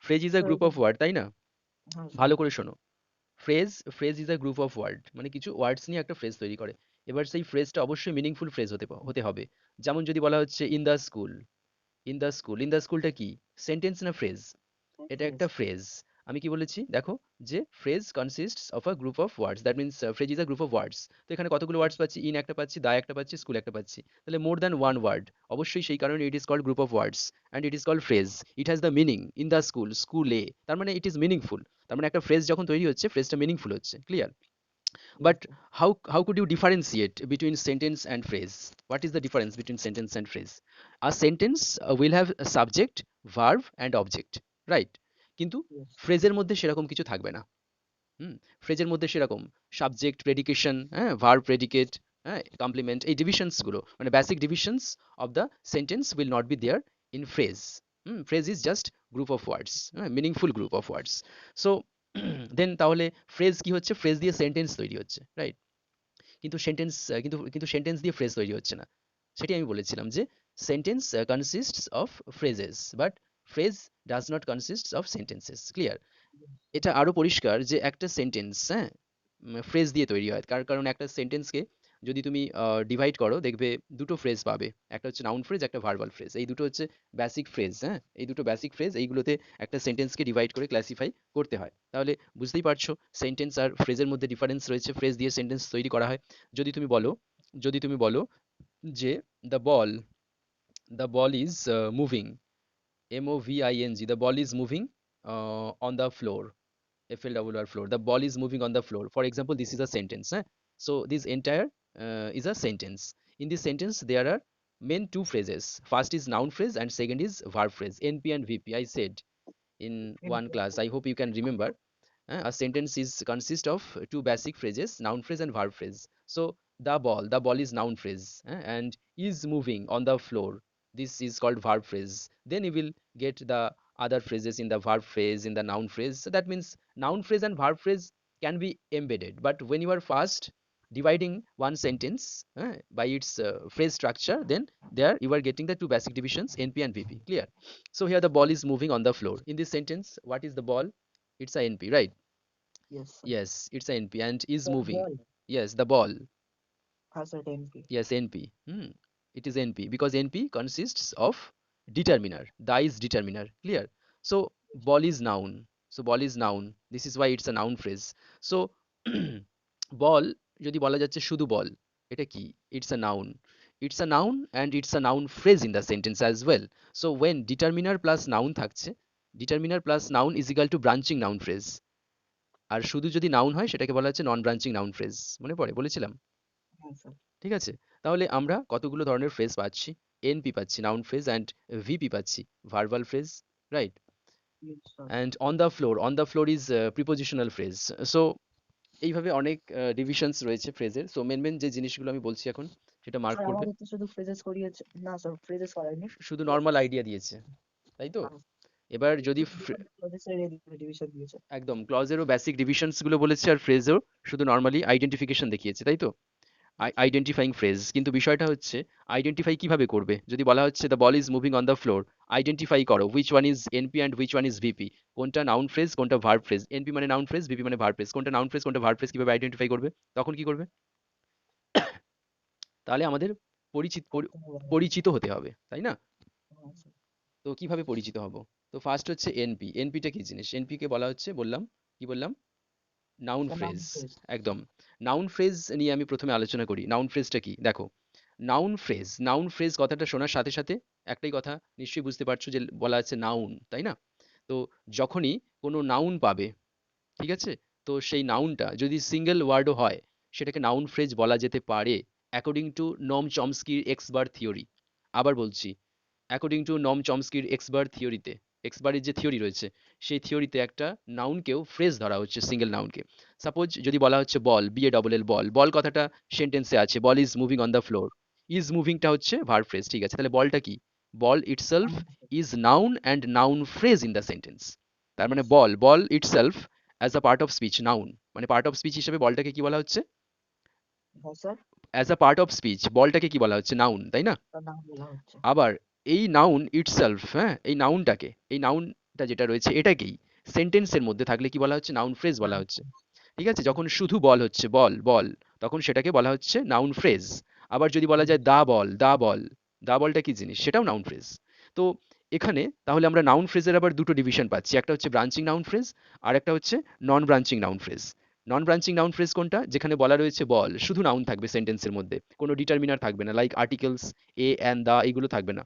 Phrase is a group of word, তাই না? হ্যাঁ স্যার। ভালো করে শোনো। Phrase phrase is a group of word, মানে কিছু ওয়ার্ডস নিয়ে একটা ফ্রেজ তৈরি করে। এবার সেই ফ্রেজটা অবশ্যই মিনিংফুল ফ্রেজ হতে হবে। যেমন যদি বলা হচ্ছে in the school, in the স্কুলটা কি? সেন্টেন্স না ফ্রেজ? এটা ফ্রেজ। একটা ফ্রেজ। আমি কি বলেছি দেখো, যে phrase consists of a group of words, that means phrase is a group of ওয়ার্ডস। তো এখানে কতগুলো ওয়ার্ডস পাচ্ছি? ইন একটা পাচ্ছি, দা একটা পাচ্ছি, স্কুল একটা পাচ্ছি, তাহলে মোর দ্যান ওয়ান ওয়ার্ড। অবশ্যই সেই কারণে it is called group of words and it is called phrase. It has the meaning in the school, স্কুলে, তার মানে ইট ইজ মিনিংফুল। তার মানে একটা ফ্রেজ যখন তৈরি হচ্ছে, ফ্রেজটা মিনিংফুল হচ্ছে, clear? Yes But sir. how could you differentiate between sentence and phrase? What is the difference between sentence and phrase? A sentence will have a subject, verb and object, right? কিন্তু yes. ফ্রেজের মধ্যে সেরকম কিছু থাকবে না। হুম, ফ্রেজের মধ্যে সেরকম subject, prediction, হ্যাঁ, verb, predicate, হ্যাঁ, কমপ্লিমেন্ট, এই ডিভিশনস গুলো, মানে basic divisions of the sentence will not be there in phrase. Phrase is just group of words, হ্যাঁ, meaningful group of words. So then তাহলে ফ্রেজ কি হচ্ছে? ফ্রেজ দিয়ে সেন্টেন্স তৈরি হচ্ছে, রাইট? কিন্তু সেন্টেন্স কিন্তু সেন্টেন্স দিয়ে ফ্রেজ তৈরি হচ্ছে না। সেটি আমি বলেছিলাম যে sentence consists of phrases, but phrase does not consist of sentences, clear? এটা আরো পরিষ্কার যে একটা সেন্টেন্স, হ্যাঁ, ফ্রেজ দিয়ে তৈরি হয়। কারণ একটা সেন্টেন্সকে যদি তুমি ডিভাইড করো, দেখবে দুটো ফ্রেজ পাবে। একটা হচ্ছে নাউন ফ্রেজ, একটা ভার্বাল ফ্রেজ। এই দুটো হচ্ছে বেসিক ফ্রেজ, হ্যাঁ, এই দুটো বেসিক ফ্রেজ, এইগুলোতে একটা সেন্টেন্সকে ডিভাইড করে ক্লাসিফাই করতে হয়। তাহলে বুঝতেই পারছো সেন্টেন্স আর ফ্রেজের মধ্যে ডিফারেন্স রয়েছে। ফ্রেজ দিয়ে সেন্টেন্স তৈরি করা হয়। যদি তুমি বলো যদি তুমি বলো যে the ball the ball is moving, MOVING, the ball is moving on the floor, FLOR, floor. The ball is moving on the floor. For example, this is a sentence. So this entire is a sentence. In this sentence, there are main two phrases. First is noun phrase and second is verb phrase. NP and VP. I said in one class. I hope you can remember. A sentence is consist of two basic phrases, noun phrase and verb phrase. So the ball is noun phrase, and is moving on the floor. This is called verb phrase. Then you will get the other phrases in the verb phrase, in the noun phrase. So that means noun phrase and verb phrase can be embedded. But when you are first dividing one sentence by its phrase structure, then there you are getting the two basic divisions, NP and VP. Clear? So here the ball is moving on the floor. In this sentence, what is the ball? It's a NP, right? Yes sir. Yes, it's a NP and is sir moving. Ball. Yes, the ball. হ্যাঁ sir MP. Yes, NP. It is NP because NP consists of determiner. The is determiner. Clear? So ball is noun. So ball is noun. This is why it's a noun phrase. So ball যদি বলা যাচ্ছে শুধু বল, এটা কি? It's a noun. It's a noun and it's a noun phrase in the sentence as well. So when determiner plus noun থাকছে, determiner plus noun is equal to branching noun phrase. আর শুধু যদি noun হয় সেটাকে বলা হচ্ছে নন branching noun phrase. মনে পড়ে বলেছিলাম? হ্যাঁ স্যার। ঠিক আছে? তাহলে আমরা কতগুলো ধরনের ফ্রেজ পাচ্ছি? এনপি পাচ্ছি নাউন ফ্রেজ অ্যান্ড ভিপি পাচ্ছি verbal phrase, right? Yes sir. And on the floor is prepositional phrase. So এইভাবে অনেক ডিভিশনস রয়েছে ফ্রেজের। সো মেন যে জিনিসগুলো আমি বলছি এখন, সেটা মার্ক স্যার করবে। আমাদের তো শুধু ফ্রেজেস করিয়েছে, না স্যার ফ্রেজেস করায়নি। শুধু নর্মাল আইডিয়া দিয়েছে, তাই তো? হ্যাঁ, এবার যদি শুধু ফ্রেজেসের ডিভিশন দিয়েছে। একদম ক্লজেরও বেসিক ডিভিশনস গুলো বলেছে আর ফ্রেজেও শুধু নর্মালি আইডেন্টিফিকেশন দেখিয়েছে, তাই তো? Identifying phrase. কিন্তু বিষয়টা হচ্ছে আইডেন্টিফাই কিভাবে করবে? যদি বলা হচ্ছে the ball is moving on the floor, identify করো which one is NP and which one is VP. কোনটা নাউন ফ্রেজ, কোনটা ভার্ব ফ্রেজ? এনপি মানে নাউন ফ্রেজ, ভিপি মানে ভার্ব ফ্রেজ। কোনটা নাউন ফ্রেজ, কোনটা ভার্ব ফ্রেজ, কিভাবে identify করবে? তখন কি করবে? তাহলে আমাদের পরিচিত হতে হবে, তাই না? হ্যাঁ স্যার। তো কিভাবে পরিচিত হব? তো ফার্স্ট হচ্ছে এনপি। এনপিটা কি জিনিস? এনপি কে বলা হচ্ছে, বললাম কি বললাম? নাউন স্যার নাম ফ্রেজ। ফ্রেজ। একদম। নাউন ফ্রেজ নিয়ে আমি প্রথমে আলোচনা করি। নাউন ফ্রেজটা কি? দেখো, নাউন ফ্রেজ কথাটা শোনার সাথে সাথে একটাই কথা নিশ্চয়ই বুঝতে পারছো যে বলা আছে নাউন, তাই না? তো যখনই কোনো নাউন পাবে, ঠিক আছে, তো সেই নাউনটা যদি সিঙ্গেল ওয়ার্ডও হয়, সেটাকে নাউন ফ্রেজ বলা যেতে পারে অ্যাকর্ডিং টু নম চমস্কির এক্স বার থিওরি। আবার বলছি, অ্যাকর্ডিং টু নম চমস্কির এক্স বার থিওরিতে, এক্স বারের যে থিওরি রয়েছে, সেই থিওরিতে একটা নাউনকেও ফ্রেজ ধরা হচ্ছে, সিঙ্গেল নাউনকে। সাপোজ যদি বলা হচ্ছে বল, BALL, বল, বল কথাটা সেন্টেন্সে আছে, ball is moving on the floor, is মুভিংটা হচ্ছে ভার্ব ফ্রেজ, ঠিক আছে? তাহলে বলটা কি? Ball itself is noun and noun phrase in the sentence. তার মানে yes. Ball itself as a part of speech, noun, মানে পার্ট অফ স্পিচ হিসেবে বলটাকে কি বলা হচ্ছে? হ্যাঁ sir. As a part of speech বলটাকে কি বলা হচ্ছে? নাউন, তাই না? তার নাম বলা হচ্ছে। আবার এই নাউন ইটসেলফ, হ্যাঁ, এই নাউনটাকে, এই নাউন যেটা রয়েছে এটাকেই সেন্টেন্সের মধ্যে থাকলে কি বলা হচ্ছে, নাউন ফ্রেজ বলা noun হচ্ছে। phrase, ঠিক আছে, যখন শুধু বল হচ্ছে, বল বল, তখন সেটাকে বলা হচ্ছে নাউন ফ্রেজ। আবার যদি বলা যায় yes, দা বল, দা বল, দা বলটা কি জিনিস, সেটাও নাউন ফ্রেজ। তো এখানে তাহলে আমরা নাউন ফ্রেজের আবার দুটো ডিভিশন পাচ্ছি, একটা হচ্ছে ব্রাঞ্চিং নাউন ফ্রেজ, আর একটা হচ্ছে নন ব্রাঞ্চিং নাউন ফ্রেজ। নন ব্রাঞ্চিং নাউন ফ্রেজ কোনটা, যেখানে বলা রয়েছে বল, শুধু নাউন থাকবে সেন্টেন্সের মধ্যে, কোনো ডিটারমিনার থাকবে না, like articles, a and the, এগুলো থাকবে না।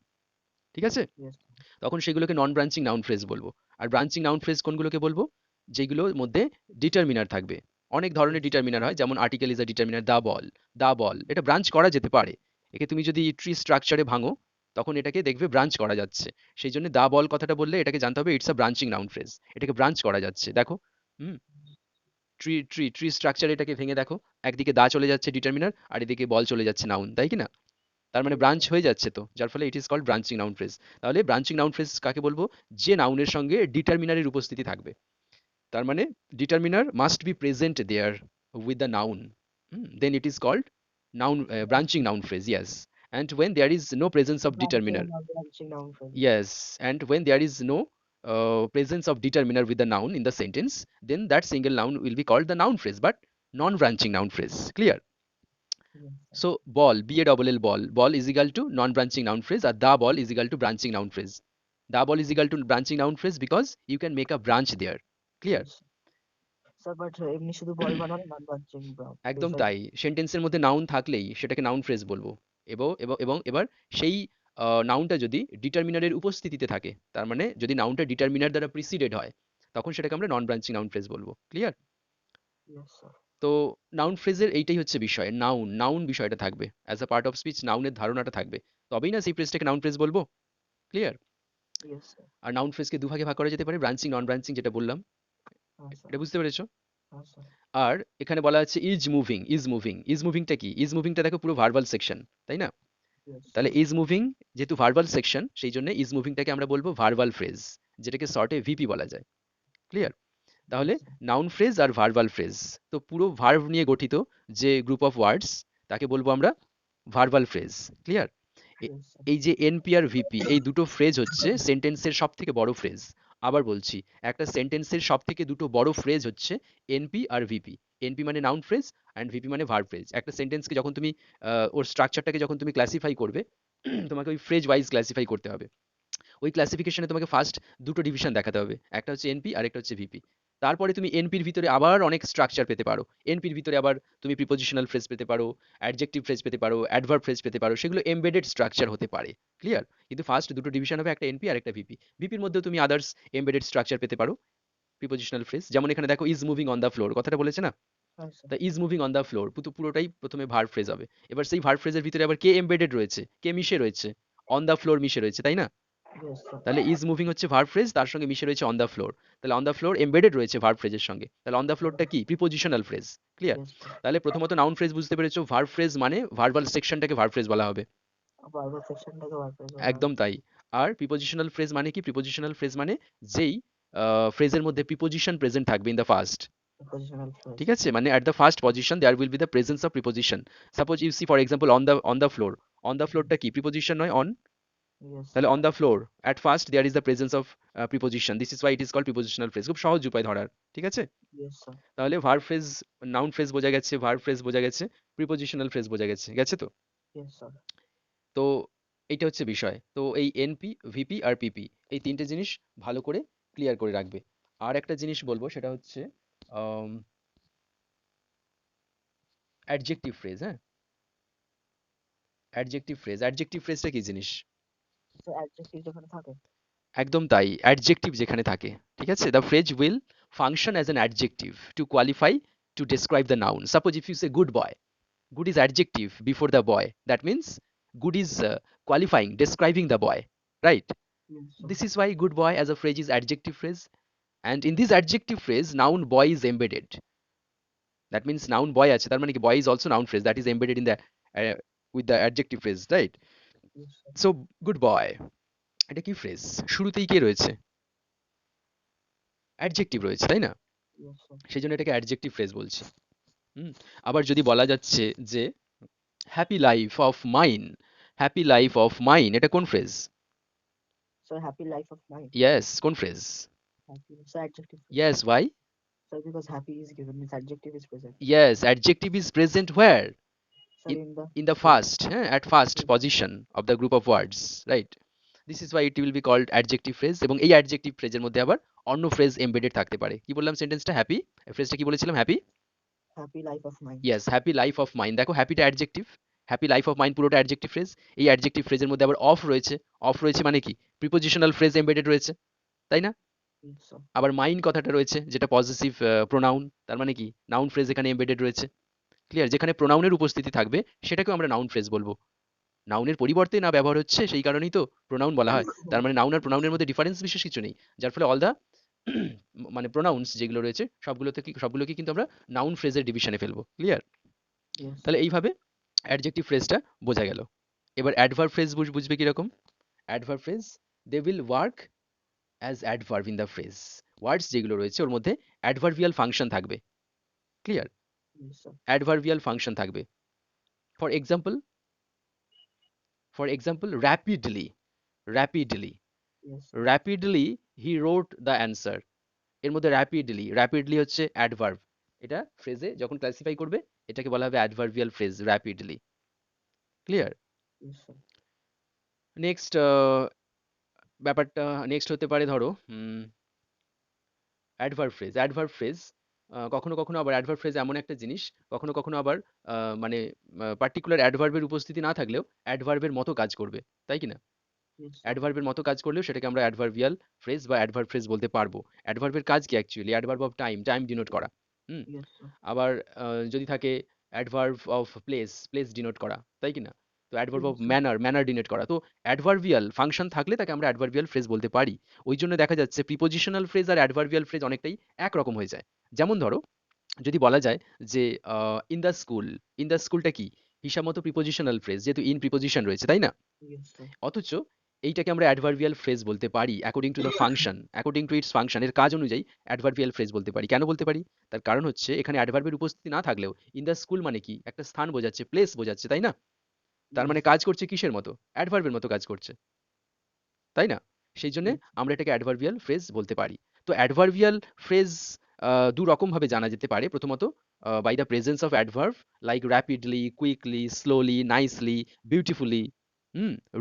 ঠিক আছে, yes, তখন সেগুলোকে নন ব্রাঞ্চিং নাউন ফ্রেজ বলবো। আর ব্রাঞ্চিং নাউন ফ্রেজ কোনগুলোকে বলবো, যেগুলোর মধ্যে ডিটারমিনার থাকবে। অনেক ধরনের yes, ডিটারমিনার হয়, যেমন আর্টিকেল ইজ আ ডিটারমিনার, দা বল, দা বল, এটা ব্রাঞ্চ করা যেতে পারে। একে তুমি যদি ট্রি স্ট্রাকচারে ভাঙো, তখন এটাকে দেখবে ব্রাঞ্চ করা যাচ্ছে। সেই জন্য দা বল কথাটা বললে এটাকে জানতে হবে it's a branching noun phrase, এটাকে ব্রাঞ্চ করা যাচ্ছে। দেখো, হুম, ট্রি ট্রি ট্রি স্ট্রাকচার, এটাকে ভেঙে দেখো, একদিকে দা চলে যাচ্ছে ডিটারমিনার, আর এদিকে বল চলে যাচ্ছে নাউন, তাই কি না? তার মানে yes, ব্রাঞ্চ sir, হয়ে যাচ্ছে, তো যার ফলে it is called branching noun phrase. তাহলে ব্রাঞ্চিং নাউন ফ্রেজ কাকে বলবো, যে নাউনের সঙ্গে ডিটারমিনারের উপস্থিতি থাকবে। তার মানে determiner must be present there with the noun, then it is called noun, branching noun phrase, yes. And when there is no presence of branching determiner, and not branching noun phrase, yes, and when there is no presence of determiner with the noun in the sentence, then that single noun will be called the noun phrase, but non-branching noun phrase. Clear? yes, sir, So ball, b a double l, ball, ball is equal to non-branching noun phrase, or the ball is equal to branching noun phrase. The ball is equal to branching noun phrase because you can make a branch there. Clear? yes, sir, but এমনি শুধু বল বানালে non branching phrase একদম হয় কি? তাই, সেন্টেন্সের মধ্যে noun থাকলেই সেটাকে নাউন ফ্রেজ বলবো। এবং এবং এবং এবার সেই নাউনটা যদি ডিটারমিনারের উপস্থিতিতে থাকে, তার মানে যদি নাউনটা ডিটারমিনার দ্বারা প্রিসিডেড হয়, তখন সেটাকে আমরা নন ব্রাঞ্চিং নাউন ফ্রেজ বলবো। ক্লিয়ার? Yes, sir, তো নাউন ফ্রেজের এইটাই হচ্ছে বিষয়, নাউন, নাউন বিষয়টা থাকবে as a part of speech, নাউনের ধারণাটা থাকবে, তবেই না সেই ফ্রেজটাকে নাউন ফ্রেজ বলবো। ক্লিয়ার? yes, sir, আর নাউন ফ্রেজকে দুভাগে ভাগ করা যেতে পারে, ব্রাঞ্চিং, নন ব্রাঞ্চিং, যেটা বললাম। হ্যাঁ স্যার, এটা বুঝতে পেরেছো? হ্যাঁ স্যার, আর এখানে বলা আছে is moving, is moving, is মুভিংটা কি, ইজ মুভিংটা দেখো পুরো ভার্বাল সেকশন, তাই না? yes, তাহলে ইজ মুভিং যেহেতু ভার্বাল সেকশন, সেই জন্য ইজ মুভিংটাকে আমরা বলবো ভার্বাল ফ্রেজ, যেটাকে শর্টে ভিপি বলা যায়। ক্লিয়ার? তাহলে yes, sir, নাউন ফ্রেজ আর ভার্বাল ফ্রেজ, তো পুরো ভার্ব নিয়ে গঠিত যে গ্রুপ অফ ওয়ার্ডস, তাকে বলবো আমরা verbal phrase. Clear? yes, sir, এই যে এনপি আর ভিপি, এই দুটো ফ্রেজ হচ্ছে সেন্টেন্সের সব থেকে বড় ফ্রেজ। আবার বলছি, একটা সেন্টেন্সের সব থেকে দুটো বড় ফ্রেজ হচ্ছে এনপি আর ভিপি। এনপি মানে নাউন ফ্রেজ, অ্যান্ড ভিপি মানে ভার্ব ফ্রেজ। একটা সেন্টেন্সকে যখন তুমি ওর স্ট্রাকচারটাকে যখন তুমি ক্লাসিফাই করবে, তোমাকে ওই ফ্রেজ ওয়াইজ ক্লাসিফাই করতে হবে। ওই ক্লাসিফিকেশনে তোমাকে ফার্স্ট দুটো ডিভিশন দেখাতে হবে, একটা হচ্ছে এনপি আর একটা হচ্ছে ভিপি। তারপরে তুমি এনপির ভিতরে আবার অনেক স্ট্রাকচার পেতে পারো, এনপির ভিতরে আবার তুমি প্রিপোজিশনাল ফ্রেজ পেতে পারো, অ্যাডজেক্টিভ ফ্রেজ পেতে পারো, অ্যাডভার্ব ফ্রেজ পেতে পারো, সেগুলো এমবেডেড স্ট্রাকচার হতে পারে। ক্লিয়ার? কিন্তু ফার্স্ট দুটো ডিভিশন হবে, একটা এনপি আর একটা ভিপি। ভিপির মধ্যেও তুমি আদার্স এমবেডেড স্ট্রাকচার পেতে পারো, প্রিপোজিশনাল ফ্রেজ, যেমন এখানে দেখো is moving on the floor কথাটা বলেছে না, হ্যাঁ sir, the is moving on the floor পুরোটাই প্রথমে ভার্ব ফ্রেজ হবে। এবার সেই ভার্ব ফ্রেজের ভিতরে আবার কে এমবেডেড রয়েছে, কে মিশে রয়েছে, অন দ্য ফ্লোর মিশে রয়েছে, তাই না? yes, sir, তাহলে ইজ মুভিং হচ্ছে ভার্ব ফ্রেজ, তার সঙ্গে মিশে রয়েছে অন দ্য ফ্লোর। তাহলে অন দ্য ফ্লোর এমবেডেড রয়েছে ভার্ব ফ্রেজের সঙ্গে, তাহলে অন দ্য ফ্লোরটা কি, prepositional phrase. Clear? yes, sir, তাহলে প্রথমত নাউন ফ্রেজ বুঝতে পেরেছো, ভার্ব ফ্রেজ মানে ভার্বাল সেকশনটাকে ভার্ব ফ্রেজ বলা হবে। বারবার সেকশনটাকে বার করে বলা হবে, একদম তাই। আর প্রিপোজিশনাল ফ্রেজ মানে কি, প্রিপোজিশনাল ফ্রেজ মানে যেই ফ্রেজের মধ্যে প্রিপোজিশন প্রেজেন্ট থাকবে in the first. positional phrase, ঠিক আছে, মানে at the first position there will be the presence of preposition. Suppose you see for example on the floor, on the ফ্লোরটা কি, প্রিপোজিশন নয়, অন। yes, তাহলে on the floor at first there is the presence of preposition, this is why it is called prepositional phrase. খুব সহজ উপায় ধরার। ঠিক আছে? yes, sir, তাহলে ভার্ব ফ্রেজ, নাউন ফ্রেজ বোঝা গেছে, ভার্ব ফ্রেজ বোঝা গেছে, প্রিপোজিশনাল ফ্রেজ বোঝা গেছে, গেছে তো? yes, sir, তো এইটা হচ্ছে বিষয়। তো এই এনপি, ভিপি আর পিপি, এই তিনটে জিনিস ভালো করে ক্লিয়ার করে রাখবে। আর একটা জিনিস বলবো, সেটা হচ্ছে অ্যাডজেক্টিভ ফ্রেজ। হ্যাঁ, অ্যাডজেক্টিভ ফ্রেজ, অ্যাডজেক্টিভ ফ্রেজটা কি জিনিস? so adjective যেখানে থাকে, একদম তাই, অ্যাডজেক্টিভ যেখানে থাকে। ঠিক আছে, the phrase will function as an adjective to qualify, to describe the noun. Suppose if you say good boy, good is adjective before the boy, that means good is qualifying, describing the boy, right? yes, sir, This is why good boy as a phrase is adjective phrase, and in this adjective phrase noun boy is embedded. That means noun boy আছে, তার মানে কি boy is also noun phrase that is embedded in the uh, with the adjective phrase, right? yes, sir, So good boy, এটা কি phrase, শুরুতেই কে রয়েছে, adjective রয়েছে, তাই না? yes, sir, সেই জন্য এটাকে অ্যাডজেক্টিভ ফ্রেজ বলছি। হুম। আবার যদি বলা যাচ্ছে যে happy life of mine, happy life of mine, এটা কোন phrase? So happy life of mine. Yes, কোন phrase? Happy. So adjective phrase. Yes, why? So because happy is given means adjective is present. Yes, adjective is present where? Sir, in in the in the phrase. first, at first Yes. position of the group of words, right? This is why it will be called adjective phrase, এবং এই adjective phrase এর মধ্যে আবার অন্য phrase embedded থাকতে পারে। কি বললাম সেন্টেন্সটা? হ্যাপি, ফ্রেজটা কি বলেছিলাম? Happy. Happy life of mine. Yes, happy life of mind. দেখো হ্যাপিটা adjective, happy life of mind পুরোটা অ্যাডজেক্টিভ ফ্রেজ। এই অ্যাডজেক্টিভ ফ্রেজের মধ্যে আবার অফ রয়েছে। অফ রয়েছে মানে কি? প্রিপোজিশনাল ফ্রেজ এমবেডেড রয়েছে, তাই না? Yes, sir. আবার মাইন্ড কথাটা রয়েছে যেটা পজিটিভ প্রোনাউন, তার মানে কি নাউন ফ্রেজ এখানে এমবেডেড রয়েছে। ক্লিয়ার? যেখানে প্রোনাউনের উপস্থিতি থাকবে সেটাকেও আমরা নাউন ফ্রেজ বলবো। নাউনের পরিবর্তে না ব্যবহার হচ্ছে, সেই কারণেই তো প্রোনাউন বলা হয়। তার মানে নাউন আর প্রোনাউনের মধ্যে ডিফারেন্স বিশেষ কিছু নেই, যার ফলে অল দা মানে প্রোনাউন্স যেগুলো রয়েছে সবগুলোকে কিন্তু আমরা নাউন ফ্রেজের ডিভিশনে ফেলবো। ক্লিয়ার? Yes, sir. তাহলে এইভাবে অ্যাডজেক্টিভ ফ্রেজটা বোঝা গেল। এবার অ্যাডভার্ব ফ্রেজ বুঝবে কিরকম? Adverb phrase, they will work as adverb in the phrase. Words যেগুলো রয়েছে ওর মধ্যে অ্যাডভার্বিয়াল ফাংশন থাকবে। Clear? Yes, sir. Adverbial function থাকবে। For example, rapidly, rapidly, Yes. Rapidly he wrote the answer. এর মধ্যে র্যাপিডলি, র্যাপিডলি হচ্ছে অ্যাডভার্ব। এটা ফ্রেজে যখন ক্লাসিফাই করবে এটাকে বলা হবে adverbial phrase, rapidly. Clear? Yes, sir. Next ব্যাপারটা নেক্সট হতে পারে, ধরো অ্যাডভার্ব ফ্রেজ। অ্যাডভার্ব ফ্রেজ কখনো কখনো আবার অ্যাডভার্ব ফ্রেজ এমন একটা জিনিস, কখনো কখনো আবার মানে পার্টিকুলার অ্যাডভার্বের উপস্থিতি না থাকলেও অ্যাডভার্বের মতো কাজ করবে, তাই কি না? Yes, sir. অ্যাডভার্বের মতো কাজ করলেও সেটাকে আমরা অ্যাডভার্বিয়াল ফ্রেজ বা অ্যাডভার্ব ফ্রেজ বলতে পারবো। অ্যাডভার্বের কাজ কি actually? Adverb of time, time denote করা। হুম। Yes, sir. আবার যদি থাকে adverb of place, place denote করা, তাই কি না? তো adverb of Yes, sir. Manner, manner denote করা। তো অ্যাডভার্বিয়াল ফাংশন থাকলে তাকে আমরা অ্যাডভার্বিয়াল ফ্রেজ বলতে পারি। ওই জন্য দেখা যাচ্ছে প্রিপোজিশনাল ফ্রেজ আর অ্যাডভার্বিয়াল ফ্রেজ অনেকটাই একরকম হয়ে যায়। যেমন ধরো যদি বলা যায় যে in the school, in the স্কুলটা কি হিসাব মতো প্রিপোজিশনাল ফ্রেজ, যেহেতু ইন প্রিপোজিশন রয়েছে, তাই না? Yes, sir. অথচ এইটাকে আমরা অ্যাডভার্বিয়াল ফ্রেজ বলতে পারি according to the function, according to its function, এর কাজ অনুযায়ী অ্যাডভার্বিয়াল ফ্রেজ বলতে পারি। কেন বলতে পারি? তার কারণ হচ্ছে এখানে অ্যাডভার্বের উপস্থিতি না থাকলেও ইন দ্য স্কুল মানে কি একটা স্থান বোঝাচ্ছে, প্লেস বোঝাচ্ছে, তাই না? তার Yes. মানে কাজ করছে কিসের মতো? অ্যাডভার্বের মতো কাজ করছে, তাই না? সেই জন্য Yes. আমরা এটাকে অ্যাডভার্বিয়াল ফ্রেজ বলতে পারি। তো অ্যাডভার্বিয়াল ফ্রেজ দু রকম ভাবে জানা যেতে পারে। প্রথমত by the presence of adverb, like rapidly, quickly, slowly, nicely, beautifully,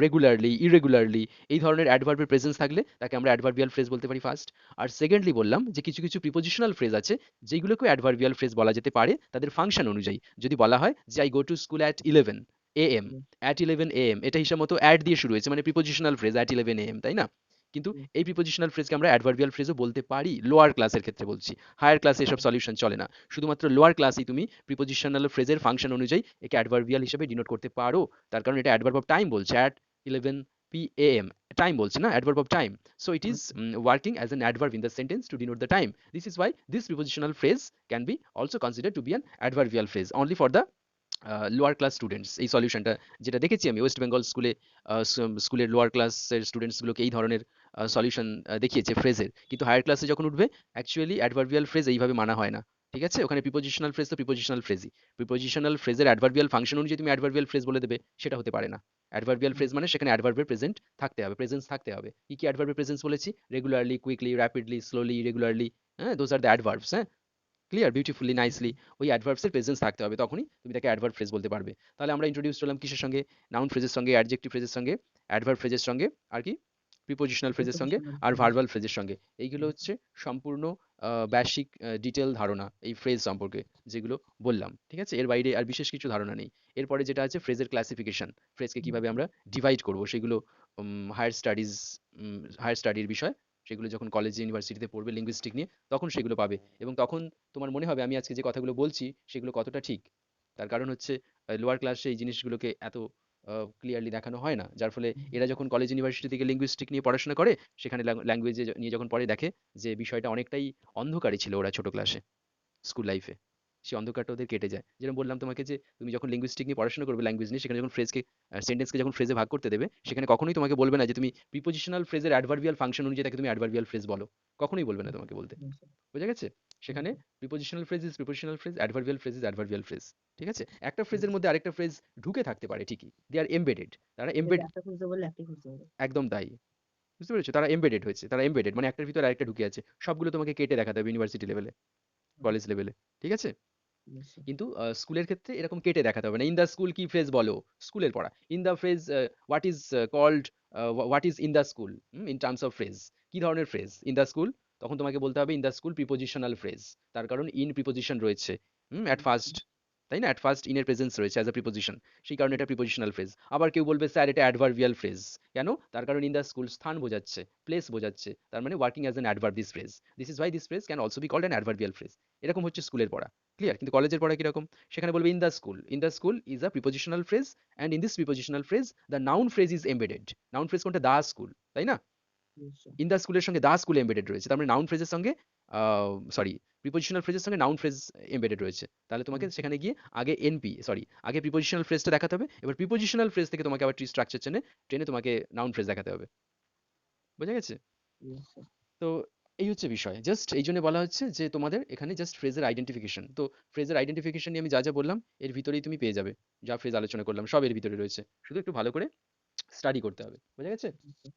regularly, irregularly, এই ধরনের অ্যাডভার্বের প্রেজেন্স থাকলে তাকে আমরা অ্যাডভার্বিয়াল ফ্রেজ বলতে পারি ফার্স্ট। আর সেকেন্ডলি বললাম যে কিছু কিছু প্রিপোজিশনাল ফ্রেজ আছে যেগুলোকে অ্যাডভার্বিয়াল ফ্রেজ বলা যেতে পারে তাদের ফাংশন অনুযায়ী। যদি বলা হয় যে I go to school at 11 AM, Yes. At 11 AM, এটা হিসাব মতো অ্যাড দিয়ে শুরু হয়েছে, মানে প্রিপোজিশনাল ফ্রেজ অ্যাট 11 AM, তাই না? কিন্তু Yes. এই প্রিপোজিশনাল ফ্রেজকে আমরা অ্যাডভার্বিয়াল ফ্রেজও বলতে পারি, লোয়ার ক্লাসের ক্ষেত্রে বলছি। হায়ার ক্লাসে এসব সলিউশন চলে না। শুধুমাত্র লোয়ার ক্লাসেই তুমি প্রিপোজিশনাল ফ্রেজের ফাংশন অনুযায়ী একে অ্যাডভার্বিয়াল হিসেবে ডিনোট করতে পারো। তার কারণ এটা অ্যাডভার্ব অফ টাইম বলছে, অ্যাট 11 PM, টাইম বলছে না, adverb of time. So it is Okay. working as an adverb in the sentence to denote the time. This is why this prepositional phrase can be also considered to be an adverbial phrase only for the lower class students. এই সলিউশনটা যেটা দেখেছি আমি West Bengal স্কুলে, স্কুলের lower ক্লাসের স্টুডেন্টসগুলোকে এই ধরনের সলিউশন দেখিয়েছে ফ্রেজের। কিন্তু হায়ার ক্লাসে যখন উঠবে অ্যাকচুয়ালি অ্যাডভার্বিয়াল ফ্রেজ এইভাবে মানা হয় না। ঠিক আছে? ওখানে প্রিপোজিশনাল ফ্রেজ তো প্রিপোজিশনাল ফ্রেজই। প্রিপোজিশনাল ফ্রেজের অ্যাডভার্বিয়াল ফাংশন অনুযায়ী তুমি অ্যাডভার্বিয়াল ফ্রেজ বলে দেবে, সেটা হতে পারে না। অ্যাডভার্বিয়াল ফ্রেজ মানে সেখানে অ্যাডভার্বের প্রেজেন্ট থাকতে হবে, প্রেজেন্স থাকতে হবে। কি কি অ্যাডভার্বের প্রেজেন্স বলেছি? Regularly, quickly, rapidly, slowly, irregularly, হ্যাঁ, দোজ আর দ্য অ্যাডভার্বস। হ্যাঁ, ক্লিয়ার? বিউটিফুলি, নাইসলি, ওই অ্যাডভার্বস এর প্রেজেন্স থাকতে হবে, তখনই তুমি তাকে অ্যাডভার্ব ফ্রেজ বলতে পারবে। তাহলে আমরা ইন্ট্রোডিউস করলাম কিসের সঙ্গে? নাউন ফ্রেজের সঙ্গে, অ্যাডজেক্টিভ ফ্রেজের সঙ্গে, অ্যাডভার্ব ফ্রেজের সঙ্গে, আর কি প্রিপোজিশনাল ফ্রেজের সঙ্গে, Prepositional আর phrase. ভার্বাল ফ্রেজের সঙ্গে। এইগুলো Yes. হচ্ছে সম্পূর্ণ বেসিক ডিটেল ধারণা এই ফ্রেজ সম্পর্কে যেগুলো বললাম। ঠিক আছে? এর বাইরে আর বিশেষ কিছু ধারণা নেই। এরপরে যেটা আছে ফ্রেজের ক্লাসিফিকেশন, ফ্রেজকে Yes. কিভাবে আমরা ডিভাইড করব সেগুলো হায়ার স্টাডিজ, হায়ার স্টাডির বিষয়। সেগুলো যখন কলেজে ইউনিভার্সিটিতে পড়বে লিঙ্গুইস্টিক নিয়ে, তখন সেগুলো পাবে। এবং তখন তোমার মনে হবে আমি আজকে যে কথাগুলো বলছি সেগুলো কতটা ঠিক। তার কারণ হচ্ছে লোয়ার ক্লাসে এই জিনিসগুলোকে এত ক্লিয়ারলি দেখানো হয় না, যার ফলে এরা যখন কলেজ ইউনিভার্সিটি থেকে লিঙ্গুইস্টিক নিয়ে পড়াশোনা করে সেখানে ল্যাঙ্গুয়েজে নিয়ে যখন পড়ে দেখে যে বিষয়টা অনেকটাই অন্ধকারই ছিল ওরা ছোট ক্লাসে, স্কুল লাইফে। সেই অন্ধকারটা ওদের কেটে যায়। যেরকম বললাম তোমাকে যে তুমি যখন লিঙ্গুইস্টিক নিয়ে পড়াশোনা করবে, ল্যাঙ্গুয়েজ নিয়ে, সেখানে যখন ফ্রেজকে, সেন্টেন্সকে যখন ফ্রেজে ভাগ করতে দেবে, সেখানে কখনোই তোমাকে বলবে না যে তুমি প্রিপোজিশনাল ফ্রেজের অ্যাডভার্বিয়াল ফাংশন অনুযায়ী তাকে তুমি অ্যাডভার্বিয়াল ফ্রেজ বলো। কখনোই বলবে না তোমাকে বলতে। Yes, sir. বোঝা গেছে? Yes, সেখানে sir. Prepositional phrase is prepositional phrase, adverbial phrase is adverbial phrase. ঠিক আছে? একটা ফ্রেজের Yes. মধ্যে আরেকটা ফ্রেজ ঢুকে থাকতে পারে ঠিকই, দে আর এমবেডেড, তারা যেটা এমবেড, একটা খুঁজতে বললে একটাই খুঁজতে হবে। একদম তাই। বুঝতে পেরেছো? তারা এমবেডেড হয়েছে, তারা এমবেডেড মানে একটার ভিতরে আরেকটা ঢুকে আছে। সবগুলো তোমাকে কেটে দেখাতে হবে ইউনিভার্সিটি লেভেলে, হুম, কলেজ লেভেলে। ঠিক আছে? yes, sir. কিন্তু স্কুলের ক্ষেত্রে এরকম কেটে দেখাতে হবে না। ইন দ্য স্কুল কি ফ্রেজ বলো, স্কুলের পড়া। In the phrase what is called, what is in the school, in terms of phrase, কি ধরনের ফ্রেজ ইন দ্য স্কুল, তখন তোমাকে বলতে হবে in the school prepositional phrase. তার কারণ ইন প্রিপোজিশন রয়েছে অ্যাট Yes, ফার্স্ট, তাই না? অ্যাট ফার্স্ট ইনের প্রেজেন্স রয়েছে অ্যাজ আ প্রিপোজিশন, সেই কারণে এটা প্রিপোজিশনাল ফ্রেজ। আবার কেউ বলবে স্যার এটা অ্যাডভার্বিয়াল ফ্রেজ। কেন? তার কারণ ইন দ্য স্কুল স্থান বোঝাচ্ছে, প্লেস বোঝাচ্ছে, তার মানে working as an adverb this phrase. This is why this phrase can also be called an adverbial phrase. এরকম হচ্ছে স্কুলের পড়া। ক্লিয়ার? কিন্তু কলেজের পড়া কিরকম? সেখানে বলবে in the school. In the school is a prepositional phrase, and in this prepositional phrase the noun phrase is embedded. Noun phrase কোনটা? দা স্কুল, তাই না? yes, sir. ইন দ্য স্কুলের সঙ্গে দা স্কুল এমবেডেড রয়েছে, তার মানে নাউন ফ্রেজের সঙ্গে সরি, প্রিপোজিশনাল ফ্রেজের সঙ্গে নাউন ফ্রেজ এমবেডেড রয়েছে। তাহলে তোমাকে Yes, sir. সেখানে গিয়ে আগে আগে প্রিপোজিশনাল ফ্রেজটা দেখাতে হবে, এবার প্রিপোজিশনাল ফ্রেজ থেকে তোমাকে আবার ট্রি স্ট্রাকচার টেনে টেনে তোমাকে নাউন ফ্রেজ দেখাতে হবে। বোঝা গেছে? Yes, sir. তো এই হচ্ছে বিষয়। জাস্ট এই জন্য বলা হচ্ছে যে তোমাদের এখানে জাস্ট ফ্রেজের আইডেন্টিফিকেশন। তো ফ্রেজের আইডেন্টিফিকেশন নিয়ে আমি যা যা বললাম এর ভিতরেই তুমি পেয়ে যাবে। যা ফ্রেজ আলোচনা করলাম সব এর ভিতরে রয়েছে। শুধু একটু ভালো করে স্টাডি করতে হবে। বোঝা গেছে? Yes, sir.